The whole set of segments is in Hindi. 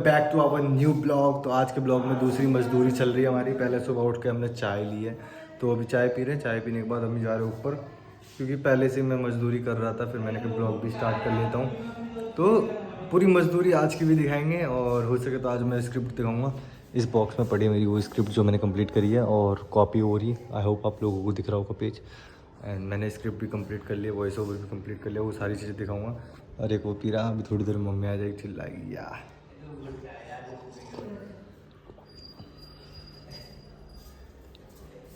Back to our new blog. तो आज के ब्लॉग में दूसरी मजदूरी चल रही है हमारी। पहले सुबह उठ के हमने चाय ली है, तो अभी चाय पी रहे हैं। चाय पीने के बाद हम जा रहे हैं ऊपर, क्योंकि पहले से मैं मजदूरी कर रहा था। फिर मैंने कहा ब्लॉग भी स्टार्ट कर लेता हूँ, तो पूरी मजदूरी आज की भी दिखाएंगे। और हो सके तो आज मैं स्क्रिप्ट दिखाऊँगा। इस बॉक्स में पड़ी है मेरी वो स्क्रिप्ट जो मैंने कंप्लीट करी है, और कॉपी हो रही है। आई होप आप लोगों को दिख रहा होगा पेज। एंड मैंने स्क्रिप्ट भी कंप्लीट कर लिया, वॉइस ओवर भी कंप्लीट कर लिया। वो सारी चीज़ें दिखाऊंगा। अरे को पी रहा, अभी थोड़ी देर मम्मी आ जाएगी, चिल्लाएगी यार।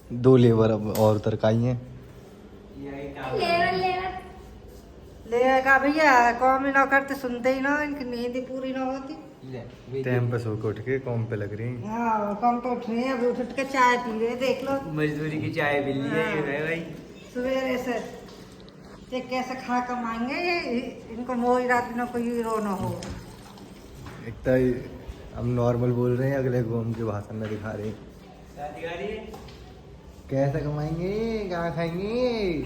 दो लेबर अब और तरकाई हैं। लेगा भैया, काम ही ना करते, सुनते ही ना, इनकी नींद ही पूरी ना होती। टाइम पर सो के उठ के काम पे लग रही हैं। हाँ, काम तो उठ रहे हैं, अभी उठ के चाय पी रहे हैं, देख लो। मजदूरी की चाय पी ली है ये भाई। सवेरे से ये कैसे खा कमाएंगे ये, इनको मोई रात में कोई हीरो ना हो। एक तो हम नॉर्मल बोल रहे हैं, अगले को उनके भाषण में दिखा रहे हैं। कैसे कमाएंगे, कहाँ खाएंगे,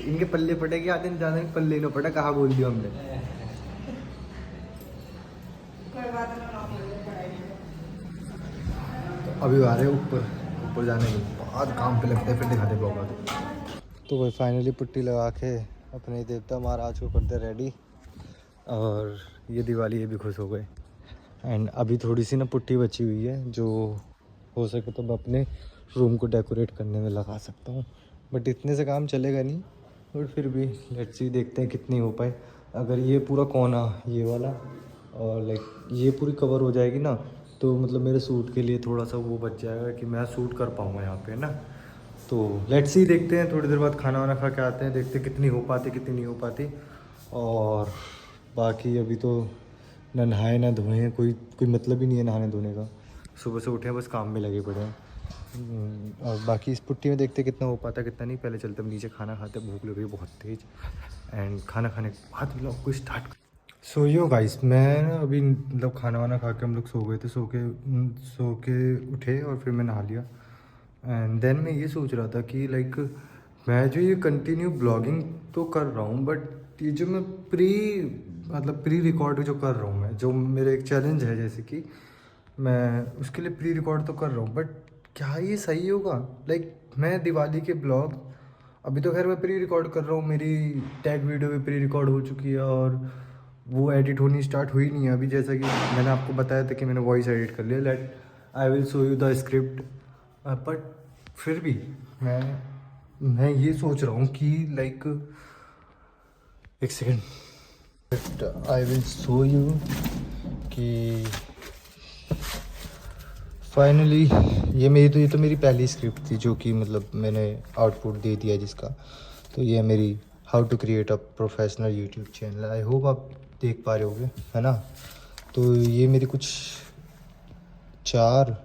इनके पल्ले पड़ेगी। आते ज़्यादा पल्ले ना पड़ा, कहाँ बोल दिया हमने। कोई बात नहीं। तो अभी आ रहे हैं ऊपर जाने के बाद काम पे लगते हैं, फिर दिखाते ब्लॉग आते। तो भाई फाइनली पुट्टी लगा के अपने देवता महाराज को करते रेडी। और ये दिवाली ये भी खुश हो गए। एंड अभी थोड़ी सी ना पुट्टी बची हुई है, जो हो सके तो मैं अपने रूम को डेकोरेट करने में लगा सकता हूँ। बट इतने से काम चलेगा नहीं, बट फिर भी लेट्स सी, देखते हैं कितनी हो पाए। अगर ये पूरा कोना ये वाला और लाइक ये पूरी कवर हो जाएगी ना, तो मतलब मेरे सूट के लिए थोड़ा सा वो बच जाएगा कि मैं सूट कर पाऊँगा यहाँ पे ना। तो लेट्स सी, देखते हैं। थोड़ी देर बाद खाना वाना खा के आते हैं, देखते हैं कितनी हो पाती कितनी नहीं हो पाती। और बाकी अभी तो ना नहाए ना धोए हैं, कोई मतलब ही नहीं है नहाने धोने का। सुबह से उठे हैं, बस काम में लगे पड़े हैं। और बाकी इस पुट्टी में देखते कितना हो पाता कितना नहीं। पहले चलते हम नीचे, खाना खाते, भूख लग रही है बहुत तेज़। एंड खाना खाने के बाद ब्लॉग को स्टार्ट। सो यो गाइस, मैं ना अभी मतलब खाना वाना खा के हम लोग सो गए थे। सो के उठे और फिर मैं नहा लिया। एंड देन मैं ये सोच रहा था कि लाइक मैं जो ये कंटिन्यू ब्लॉगिंग तो कर रहा हूँ, बट ये जो मैं प्री रिकॉर्ड जो कर रहा हूँ, मैं जो मेरे एक चैलेंज है, जैसे कि मैं उसके लिए प्री रिकॉर्ड तो कर रहा हूँ, बट क्या ये सही होगा? लाइक मैं दिवाली के ब्लॉग अभी तो खैर मैं प्री रिकॉर्ड कर रहा हूँ, मेरी टैग वीडियो भी प्री रिकॉर्ड हो चुकी है और वो एडिट होनी स्टार्ट हुई नहीं है अभी। जैसा कि मैंने आपको बताया था कि मैंने वॉइस एडिट कर लिया। Let I will show you the script. But फिर भी मैं ये सोच रहा हूँ कि लाइक एक second, I will show you कि फाइनली ये तो मेरी पहली स्क्रिप्ट थी, जो कि मतलब मैंने आउटपुट दे दिया जिसका। तो ये है मेरी how to create a professional YouTube channel. I hope आप देख पा रहे होगे, है ना। तो ये मेरी कुछ 4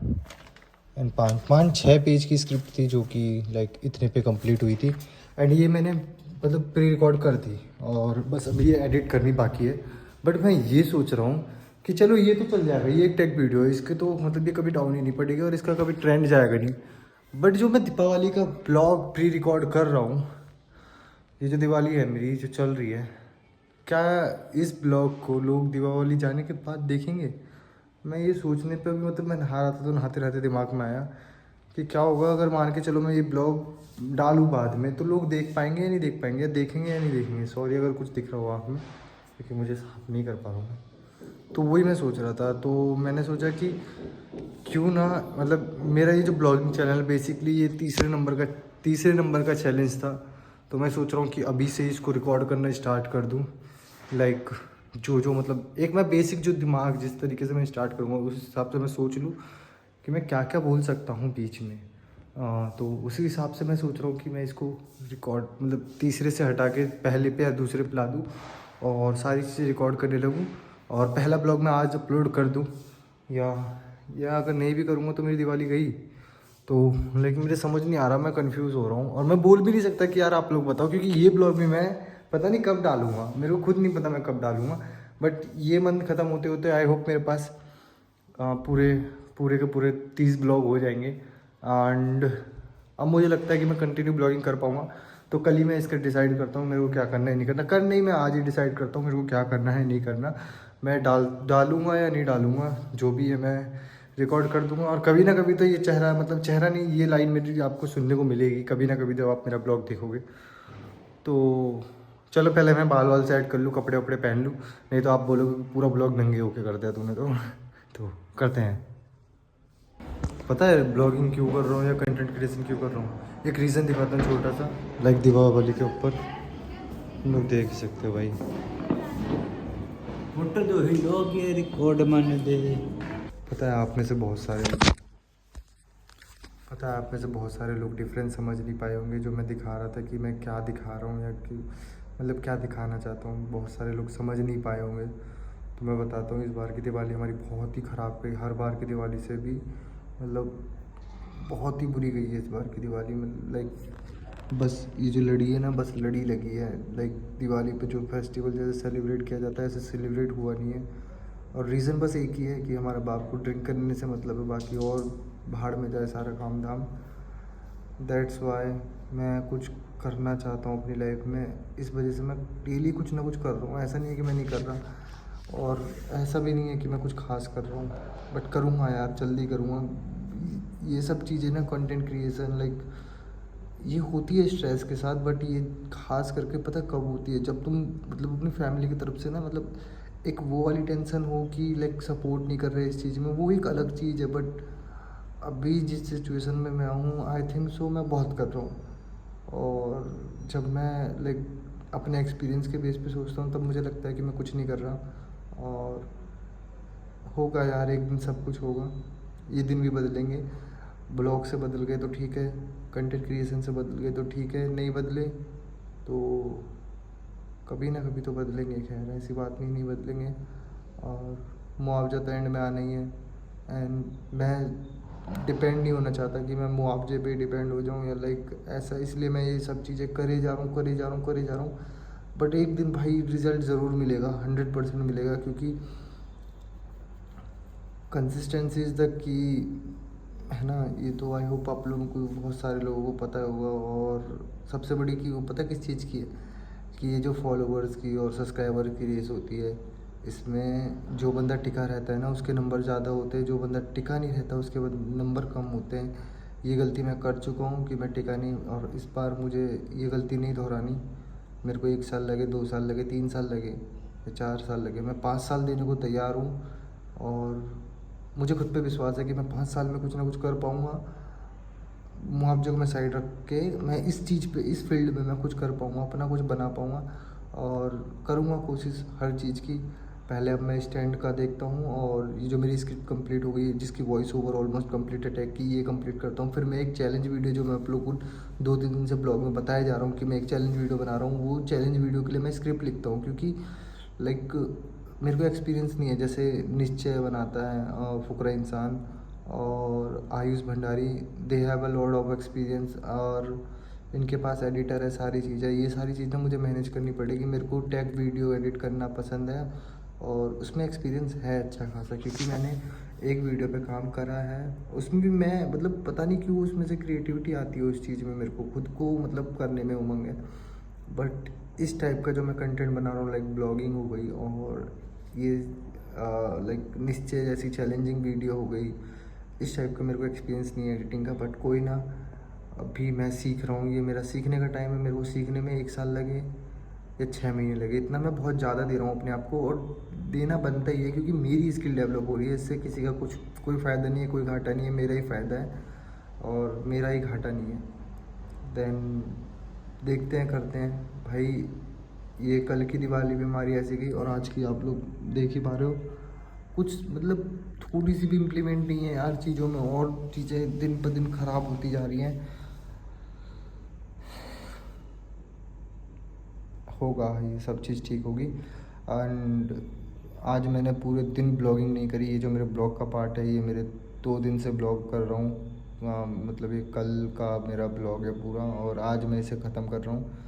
एंड 5-6 पेज की स्क्रिप्ट थी, जो कि लाइक इतने पे कंप्लीट हुई थी। एंड ये मैंने मतलब प्री रिकॉर्ड कर दी और बस अभी ये एडिट करनी बाकी है। बट मैं ये सोच रहा हूँ कि चलो ये तो चल जाएगा, ये एक टेक वीडियो है, इसके तो मतलब ये कभी डाउन ही नहीं पड़ेगी और इसका कभी ट्रेंड जाएगा नहीं। बट जो मैं दीपावली का ब्लॉग प्री रिकॉर्ड कर रहा हूँ, ये जो दिवाली है मेरी जो चल रही है, क्या इस ब्लॉग को लोग दीपावली जाने के बाद देखेंगे? मैं ये सोचने पे भी मतलब मैं नहा रहा था, तो नहाते रहते दिमाग में आया कि क्या होगा अगर मान के चलो मैं ये ब्लॉग डालूँ बाद में, तो लोग देख पाएंगे या नहीं देख पाएंगे, या देखेंगे या नहीं देखेंगे। सॉरी अगर कुछ दिख रहा हो आँख में, क्योंकि मुझे साफ नहीं कर पा रहा हूँ। तो वही मैं सोच रहा था। तो मैंने सोचा कि क्यों ना, मतलब मेरा ये जो ब्लॉगिंग चैनल बेसिकली ये तीसरे नंबर का चैलेंज था। तो मैं सोच रहा हूँ कि अभी से इसको रिकॉर्ड करना स्टार्ट कर दूँ। लाइक जो मतलब एक मैं बेसिक जो दिमाग जिस तरीके से मैं स्टार्ट करूँगा, उस हिसाब से मैं सोच लूँ कि मैं क्या क्या बोल सकता हूँ बीच में। तो उसी हिसाब से मैं सोच रहा हूँ कि मैं इसको रिकॉर्ड मतलब तीसरे से हटा के पहले पे या दूसरे पे ला दूँ और सारी चीज़ें रिकॉर्ड करने लगूँ। और पहला ब्लॉग मैं आज अपलोड कर दूँ, या अगर नहीं भी करूँगा तो मेरी दिवाली गई। तो लेकिन मुझे समझ नहीं आ रहा, मैं कंफ्यूज हो रहा हूँ और मैं बोल भी नहीं सकता कि यार आप लोग बताओ, क्योंकि ये ब्लॉग भी मैं पता नहीं कब डालूँगा, मेरे को खुद नहीं पता मैं कब डालूँगा। बट ये मंथ ख़त्म होते होते आई होप मेरे पास पूरे के पूरे 30 ब्लॉग हो जाएंगे। एंड अब मुझे लगता है कि मैं कंटिन्यू ब्लॉगिंग कर पाऊँगा। तो कल ही मैं इसका डिसाइड करता हूँ मेरे को क्या करना है नहीं करना। कल नहीं, मैं आज ही डिसाइड करता हूँ मेरे को क्या करना है नहीं करना। मैं डालूँगा या नहीं डालूँगा, जो भी है मैं रिकॉर्ड कर दूँगा। और कभी ना कभी तो ये चेहरा, मतलब चेहरा नहीं, ये लाइन मेरी आपको सुनने को मिलेगी कभी ना कभी जब आप मेरा ब्लॉग देखोगे। तो चलो पहले मैं बाल वाल सेट कर लूँ, कपड़े वपड़े पहन लूँ, नहीं तो आप बोलोगे पूरा ब्लॉग नंगे होके कर दिया तूने तो करते हैं। पता है ब्लॉगिंग क्यों कर रहा हूँ या कंटेंट क्रिएशन क्यों कर रहा हूँ? एक रीज़न दिखाता हूँ छोटा सा, लाइक दीपावली के ऊपर लोग देख सकते हो भाई, फोटो दो ही लोग ये रिकॉर्ड मान दे। पता है आप में से बहुत सारे लोग डिफरेंस समझ नहीं पाए होंगे जो मैं दिखा रहा था कि मैं क्या दिखा रहा हूँ या कि मतलब क्या दिखाना चाहता हूँ। बहुत सारे लोग समझ नहीं पाए होंगे, तो मैं बताता हूँ। इस बार की दिवाली हमारी बहुत ही ख़राब गई, हर बार की दिवाली से भी मतलब बहुत ही बुरी गई है इस बार की दिवाली में। लाइक बस ये जो लड़ी है ना, बस लड़ी लगी है। लाइक दिवाली पे जो फेस्टिवल जैसे सेलिब्रेट किया जाता है ऐसे सेलिब्रेट हुआ नहीं है। और रीज़न बस एक ही है कि हमारे बाप को ड्रिंक करने से मतलब है, बाकी और भाड़ में जाए सारा काम धाम। दैट्स वाई मैं कुछ करना चाहता हूँ अपनी लाइफ में, इस वजह से मैं डेली कुछ ना कुछ कर रहा हूँ। ऐसा नहीं है कि मैं नहीं कर रहा, और ऐसा भी नहीं है कि मैं कुछ खास कर रहा हूँ, बट करूँगा यार, जल्दी करूँगा। ये सब चीज़ें ना, कंटेंट क्रिएशन लाइक ये होती है स्ट्रेस के साथ, बट ये खास करके पता कब होती है, जब तुम मतलब अपनी फैमिली की तरफ से ना मतलब एक वो वाली टेंशन हो कि लाइक सपोर्ट नहीं कर रहे इस चीज़ में, वो एक अलग चीज़ है। बट अभी जिस सिचुएशन में मैं हूँ, आई थिंक सो मैं बहुत कर रहा हूँ। और जब मैं लाइक अपने एक्सपीरियंस के बेस पे सोचता हूँ, तब मुझे लगता है कि मैं कुछ नहीं कर रहा। और होगा यार, एक दिन सब कुछ होगा, ये दिन भी बदलेंगे। ब्लॉग से बदल गए तो ठीक है, कंटेंट क्रिएशन से बदल गए तो ठीक है, नहीं बदले तो कभी ना कभी तो बदलेंगे। खैर ऐसी बात नहीं बदलेंगे। और मुआवजा तो एंड में आना ही है, एंड मैं डिपेंड नहीं होना चाहता कि मैं मुआवजे पे डिपेंड हो जाऊँ या लाइक ऐसा, इसलिए मैं ये सब चीज़ें करे जा रहा हूँ। बट एक दिन भाई रिज़ल्ट ज़रूर मिलेगा, 100% मिलेगा, क्योंकि कंसिस्टेंसी इज़ द की, है ना। ये तो आई होप आप लोगों को, बहुत सारे लोगों को पता होगा। और सबसे बड़ी की वो पता किस चीज़ की है, कि ये जो फॉलोवर्स की और सब्सक्राइबर की रेस होती है, इसमें जो बंदा टिका रहता है ना उसके नंबर ज़्यादा होते हैं, जो बंदा टिका नहीं रहता उसके नंबर कम होते हैं। ये गलती मैं कर चुका हूँ कि मैं टिका नहीं, और इस बार मुझे ये गलती नहीं दोहरानी। मेरे को 1 साल लगे, 2 साल लगे, 3 साल लगे या 4 साल लगे, मैं 5 साल देने को तैयार हूँ। और मुझे खुद पे विश्वास है कि मैं 5 साल में कुछ ना कुछ कर पाऊँगा। मुआवजे को मैं साइड रख के मैं इस चीज़ पे, इस फील्ड में मैं कुछ कर पाऊँगा, अपना कुछ बना पाऊँगा। और करूँगा कोशिश हर चीज़ की। पहले अब मैं स्टैंड का देखता हूँ, और ये जो मेरी स्क्रिप्ट कंप्लीट हो गई है, जिसकी voice over almost complete attack की, ये कंप्लीट करता हूँ। फिर मैं एक चैलेंज वीडियो, जो मैं आप लोगों को 2-3 दिन से ब्लॉग में बताया जा रहा हूँ कि मैं एक चैलेंज वीडियो बना रहा हूँ, वो चैलेंज वीडियो के लिए मैं स्क्रिप्ट लिखता हूँ। क्योंकि लाइक मेरे को एक्सपीरियंस नहीं है, जैसे निश्चय बनाता है फुकरा इंसान, और Ayush Bhandari, they have a lot of experience, और इनके पास एडिटर है, सारी चीज़ें। ये सारी चीज़ें मुझे मैनेज करनी पड़ेगी। मेरे को टेक वीडियो एडिट करना पसंद है, और उसमें एक्सपीरियंस है अच्छा खासा, क्योंकि मैंने एक वीडियो पे काम करा है। उसमें भी मैं मतलब पता नहीं क्यों उसमें से क्रिएटिविटी आती है उस चीज़ में, मेरे को खुद को मतलब करने में उमंग है। बट इस टाइप का जो मैं कंटेंट बना रहा हूँ, लाइक ब्लॉगिंग हो गई, और ये लाइक निश्चय जैसी चैलेंजिंग वीडियो हो गई, इस टाइप का मेरे को एक्सपीरियंस नहीं है एडिटिंग का। बट कोई ना, अभी मैं सीख रहा हूँ, ये मेरा सीखने का टाइम है। मेरे को सीखने में 1 साल लगे या 6 महीने लगे, इतना मैं बहुत ज़्यादा दे रहा हूँ अपने आप को, और देना बनता ही है, क्योंकि मेरी स्किल डेवलप हो रही है। इससे किसी का कोई फ़ायदा नहीं है, कोई घाटा नहीं है, मेरा ही फ़ायदा है और मेरा ही घाटा नहीं है। देन देखते हैं, करते हैं भाई। ये कल की दिवाली भी हमारी ऐसी गई, और आज की आप लोग देख ही पा रहे हो। कुछ मतलब थोड़ी सी भी इम्प्लीमेंट नहीं है यार चीज़ों में, और चीज़ें दिन पर दिन ख़राब होती जा रही हैं। होगा, ये सब चीज़ ठीक होगी। एंड आज मैंने पूरे दिन ब्लॉगिंग नहीं करी। ये जो मेरे ब्लॉग का पार्ट है, ये मेरे 2 दिन से ब्लॉग कर रहा हूँ। मतलब ये कल का मेरा ब्लॉग है पूरा, और आज मैं इसे ख़त्म कर रहा हूँ।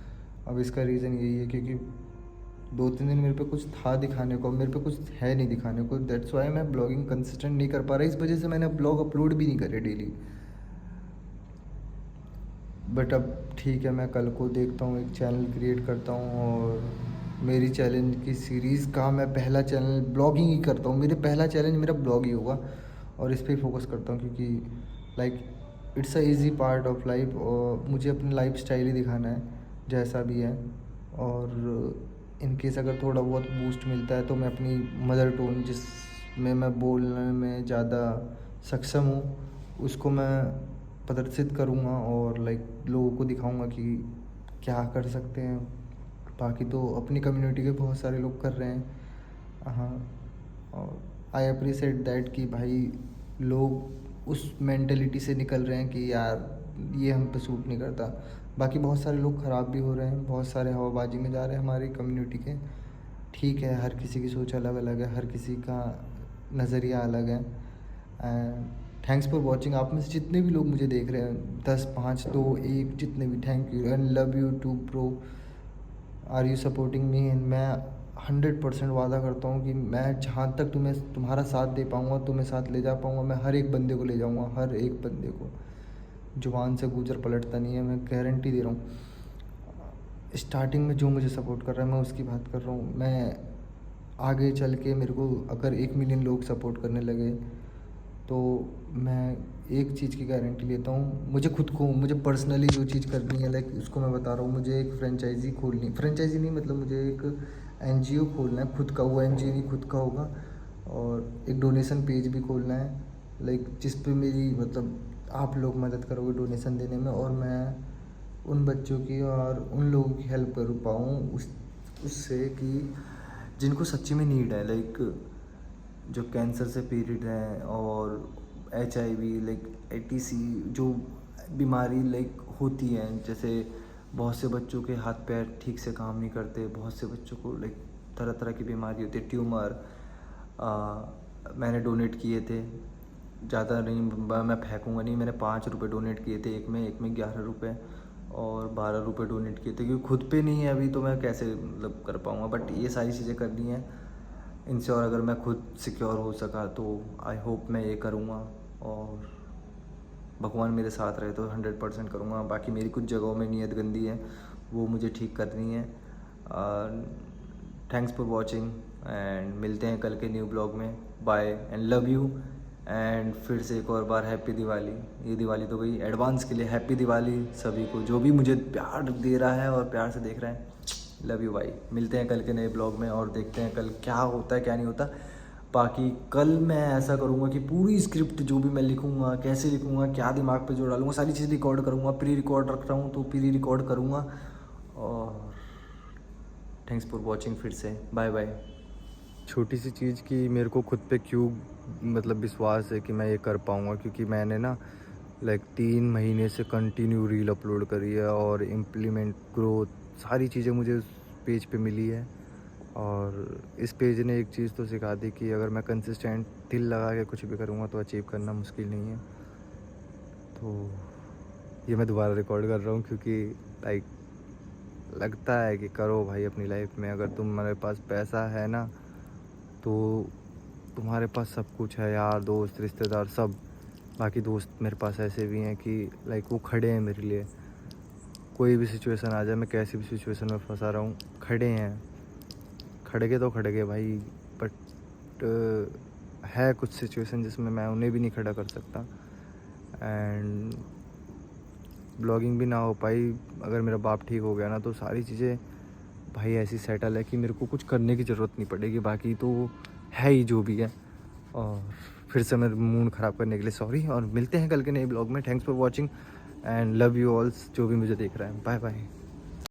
अब इसका रीज़न यही है क्योंकि 2-3 दिन मेरे पे कुछ था दिखाने को, मेरे पे कुछ है नहीं दिखाने को। दैट्स वाई मैं ब्लॉगिंग कंसिस्टेंट नहीं कर पा रहा। इस वजह से मैंने ब्लॉग अपलोड भी नहीं करे डेली। बट अब ठीक है, मैं कल को देखता हूँ, एक चैनल क्रिएट करता हूँ और मेरी चैलेंज की सीरीज़ का मैं पहला चैनल ब्लॉगिंग ही करता हूँ। मेरे पहला चैलेंज मेरा ब्लॉग ही होगा और इस पे ही फोकस करता हूँ, क्योंकि like it's a easy part of life और मुझे अपनी लाइफ स्टाइल ही दिखाना है जैसा भी है। और इन केस अगर थोड़ा बहुत बूस्ट मिलता है तो मैं अपनी मदर टोन जिसमें मैं बोलने में ज़्यादा सक्षम हूँ उसको मैं प्रदर्शित करूँगा और लाइक लोगों को दिखाऊँगा कि क्या कर सकते हैं। बाकी तो अपनी कम्युनिटी के बहुत सारे लोग कर रहे हैं। हाँ, और आई अप्रिशिएट दैट कि भाई लोग उस मेंटेलिटी से निकल रहे हैं कि यार ये हम पे सूट नहीं करता। बाकी बहुत सारे लोग ख़राब भी हो रहे हैं, बहुत सारे हवाबाजी में जा रहे हैं हमारी कम्युनिटी के। ठीक है, हर किसी की सोच अलग अलग है, हर किसी का नज़रिया अलग है। And thanks for watching. आप में से जितने भी लोग मुझे देख रहे हैं 10, 5, 2, 1 जितने भी, thank you and love you too bro. Are you supporting me? And मैं 100% वादा करता हूँ कि मैं जहाँ तक तुम्हारा साथ दे पाऊँगा, तुम्हें साथ ले जा पाऊँगा, मैं हर एक बंदे को ले जाऊँगा, हर एक बंदे को। जुबान से गुजर पलटता नहीं है, मैं गारंटी दे रहा हूँ। स्टार्टिंग में जो मुझे सपोर्ट कर रहा है मैं उसकी बात कर रहा हूँ। मैं आगे चल के मेरे को अगर 1 मिलियन लोग सपोर्ट करने लगे तो मैं एक चीज़ की गारंटी लेता हूँ, मुझे पर्सनली जो चीज़ करनी है, लाइक उसको मैं बता रहा हूँ। मुझे एक फ्रेंचाइज़ी नहीं, मतलब मुझे एक NGO खोलना है खुद का। वो NGO नहीं, खुद का होगा। और एक डोनेशन पेज भी खोलना है, लाइक जिस पे मेरी मतलब आप लोग मदद करोगे डोनेशन देने में, और मैं उन बच्चों की और उन लोगों की हेल्प कर पाऊँ उससे कि जिनको सच्ची में नीड है, लाइक जो कैंसर से पीड़ित हैं और HIV, लाइक ATC जो बीमारी लाइक होती है। जैसे बहुत से बच्चों के हाथ पैर ठीक से काम नहीं करते, बहुत से बच्चों को लाइक तरह तरह की बीमारी होती है, ट्यूमर। मैंने डोनेट किए थे, ज़्यादा नहीं, मैं फेंकूँगा नहीं, मैंने 5 रुपये डोनेट किए थे, एक में 11 रुपये और 12 रुपये डोनेट किए थे, क्योंकि खुद पे नहीं है अभी तो मैं कैसे मतलब कर पाऊँगा। बट ये सारी चीज़ें करनी है इनसे, और अगर मैं खुद सिक्योर हो सका तो आई होप मैं ये करूँगा, और भगवान मेरे साथ रहे तो 100% करूँगा। बाकी मेरी कुछ जगहों में नीयत गंदी है, वो मुझे ठीक करनी है। थैंक्स फॉर वॉचिंग एंड मिलते हैं कल के न्यू ब्लॉग में। Bye and love you. And फिर से एक और बार हैप्पी दिवाली। ये दिवाली तो गई, एडवांस के लिए हैप्पी दिवाली सभी को जो भी मुझे प्यार दे रहा है और प्यार से देख रहे हैं। लव यू भाई। मिलते हैं कल के नए ब्लॉग में और देखते हैं कल क्या होता है क्या नहीं होता। बाकी कल मैं ऐसा करूँगा कि पूरी स्क्रिप्ट जो भी मैं लिखूँगा, कैसे लिखूँगा, क्या दिमाग पे जोड़ डालूँगा, सारी चीज़ रिकॉर्ड करूँगा। प्री रिकॉर्ड रख रहा हूँ तो प्री रिकॉर्ड करूँगा। और थैंक्स फॉर वॉचिंग। फिर से बाय बाय। छोटी सी चीज़ की मेरे को खुद पे क्यों मतलब विश्वास है कि मैं ये कर पाऊँगा, क्योंकि मैंने ना लाइक 3 महीने से कंटिन्यू रील अपलोड करी है और इम्प्लीमेंट ग्रोथ सारी चीज़ें मुझे उस पेज पे मिली है। और इस पेज ने एक चीज़ तो सिखा दी कि अगर मैं कंसिस्टेंट दिल लगा के कुछ भी करूँगा तो अचीव करना मुश्किल नहीं है। तो ये मैं दोबारा रिकॉर्ड कर रहा हूँ क्योंकि लाइक लगता है कि करो भाई अपनी लाइफ में। अगर तुम्हारे पास पैसा है ना तो तुम्हारे पास सब कुछ है, यार दोस्त रिश्तेदार सब। बाकी दोस्त मेरे पास ऐसे भी हैं कि लाइक वो खड़े हैं मेरे लिए, कोई भी सिचुएशन आ जाए, मैं कैसी भी सिचुएशन में फंसा रहा हूँ, खड़े हैं। खड़े तो खड़े भाई, बट है कुछ सिचुएशन जिसमें मैं उन्हें भी नहीं खड़ा कर सकता। एंड ब्लॉगिंग भी ना हो पाई। अगर मेरा बाप ठीक हो गया ना तो सारी चीज़ें भाई ऐसी सेटल है कि मेरे को कुछ करने की ज़रूरत नहीं पड़ेगी। बाकी तो है ही जो भी है। और फिर से मेरे मूड ख़राब करने के लिए सॉरी, और मिलते हैं कल के नए ब्लॉग में। Thanks for watching and love you all जो भी मुझे देख रहा है। Bye bye.